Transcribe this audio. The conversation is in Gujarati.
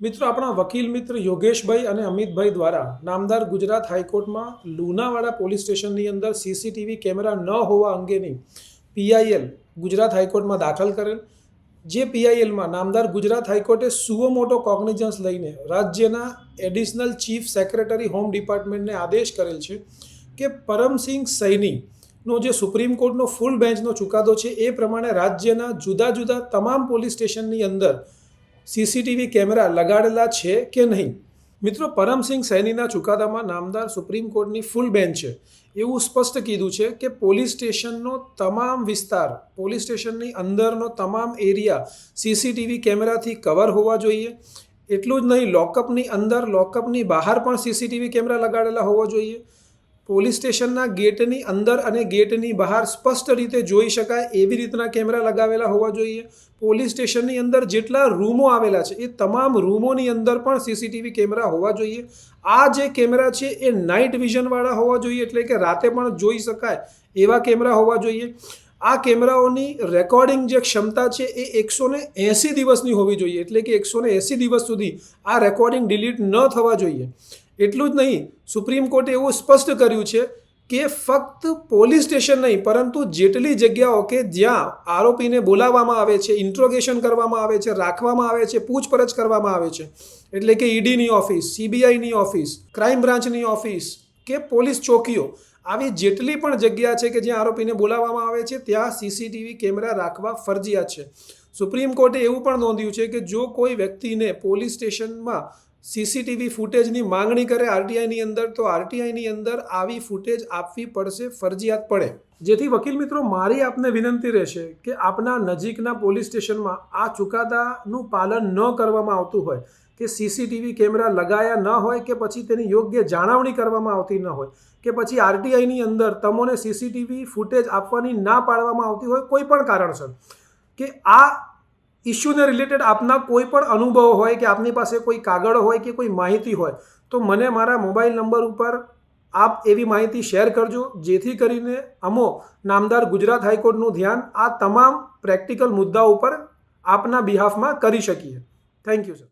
મિત્રો આપણા વકીલ મિત્ર યોગેશભાઈ અને અમિતભાઈ દ્વારા નામદાર ગુજરાત હાઈકોર્ટમાં લુણાવાડા પોલીસ સ્ટેશનની અંદર સીસીટીવી કેમેરા ન હોવા અંગેની પીઆઈએલ ગુજરાત હાઈકોર્ટમાં દાખલ કરેલ, જે પીઆઈએલમાં નામદાર ગુજરાત હાઈકોર્ટે સુઓ મોટો કોગ્નિઝન્સ લઈને રાજ્યના એડિશનલ ચીફ સેક્રેટરી હોમ ડિપાર્ટમેન્ટને આદેશ કરેલ છે કે પરમસિંહ સૈનીનો જે સુપ્રીમ કોર્ટનો ફૂલ બેન્ચનો ચુકાદો છે એ પ્રમાણે રાજ્યના જુદા જુદા તમામ પોલીસ સ્ટેશનની અંદર સીસીટીવી કેમેરા લગાડેલા છે કે નહીં. મિત્રો, પરમસિંહ સૈનીના ચુકાદામાં નામદાર સુપ્રીમ કોર્ટની ફૂલ બેન્ચે એવું સ્પષ્ટ કીધું છે કે પોલીસ સ્ટેશનનો તમામ વિસ્તાર, પોલીસ સ્ટેશનની અંદરનો તમામ એરિયા સીસીટીવી કેમેરાથી કવર હોવા જોઈએ. એટલું જ નહીં, લોકઅપની અંદર, લોકઅપની બહાર પણ સીસીટીવી કેમેરા લગાડેલા હોવા જોઈએ. પોલીસ સ્ટેશનના ગેટની અંદર અને ગેટની બહાર સ્પષ્ટ રીતે જોઈ શકાય એવી રીતના કેમેરા લગાવેલા હોવા જોઈએ. પોલીસ સ્ટેશનની અંદર જેટલા રૂમો આવેલા છે એ તમામ રૂમોની અંદર પણ સીસીટીવી કેમેરા હોવા જોઈએ. આ જે કેમેરા છે એ નાઇટ વિઝનવાળા હોવા જોઈએ, એટલે કે રાતે પણ જોઈ શકાય એવા કેમેરા હોવા જોઈએ. આ કેમેરાઓની રેકોર્ડિંગ જે ક્ષમતા છે એ 180 દિવસની હોવી જોઈએ, એટલે કે 180 દિવસ સુધી આ રેકોર્ડિંગ ડિલીટ ન થવા જોઈએ. એટલું જ નહીં, સુપ્રીમ કોર્ટે એવું સ્પષ્ટ કર્યું છે કે ફક્ત પોલીસ સ્ટેશન નહીં, પરંતુ જેટલી જગ્યાઓ કે જ્યાં આરોપીને બોલાવવામાં આવે છે, ઇન્ટ્રોગેશન કરવામાં આવે છે, રાખવામાં આવે છે, પૂછપરછ કરવામાં આવે છે, એટલે કે ઈડીની ઓફિસ, સીબીઆઈની ઓફિસ, ક્રાઇમ બ્રાન્ચની ઓફિસ કે પોલીસ ચોકીઓ, આવી જેટલી પણ જગ્યા છે કે જ્યાં આરોપીને બોલાવવામાં આવે છે ત્યાં સીસીટીવી કેમેરા રાખવા ફરજિયાત છે. સુપ્રીમ કોર્ટે એવું પણ નોંધ્યું છે કે જો કોઈ વ્યક્તિને પોલીસ સ્ટેશનમાં સીસીટીવી ફૂટેજની માંગણી કરે આરટીઆઈની અંદર, તો આરટીઆઈની અંદર આવી ફૂટેજ આપવી પડશે ફરજિયાતપણે. જેથી વકીલ મિત્રો, મારી આપને વિનંતી રહેશે કે આપના નજીકના પોલીસ સ્ટેશનમાં આ ચુકાદાનું પાલન ન કરવામાં આવતું હોય, કે સીસીટીવી કેમેરા લગાયા ન હોય, કે પછી તેની યોગ્ય જાળવણી કરવામાં આવતી ન હોય, કે પછી આરટીઆઈની અંદર તમને સીસીટીવી ફૂટેજ આપવાની ના પાડવામાં આવતી હોય કોઈ પણ કારણસર, કે આ ઇસ્યુને રિલેટેડ આપના કોઈ પણ અનુભવ હોય, કે આપની પાસે કોઈ કાગળ હોય કે કોઈ માહિતી હોય, તો મને મારા મોબાઈલ નંબર ઉપર આપ એવી માહિતી શેર કરજો, જેથી કરીને અમો નામદાર ગુજરાત હાઈકોર્ટનું ધ્યાન આ તમામ પ્રેક્ટિકલ મુદ્દાઓ ઉપર આપના બિહાફમાં કરી શકીએ. Thank you sir.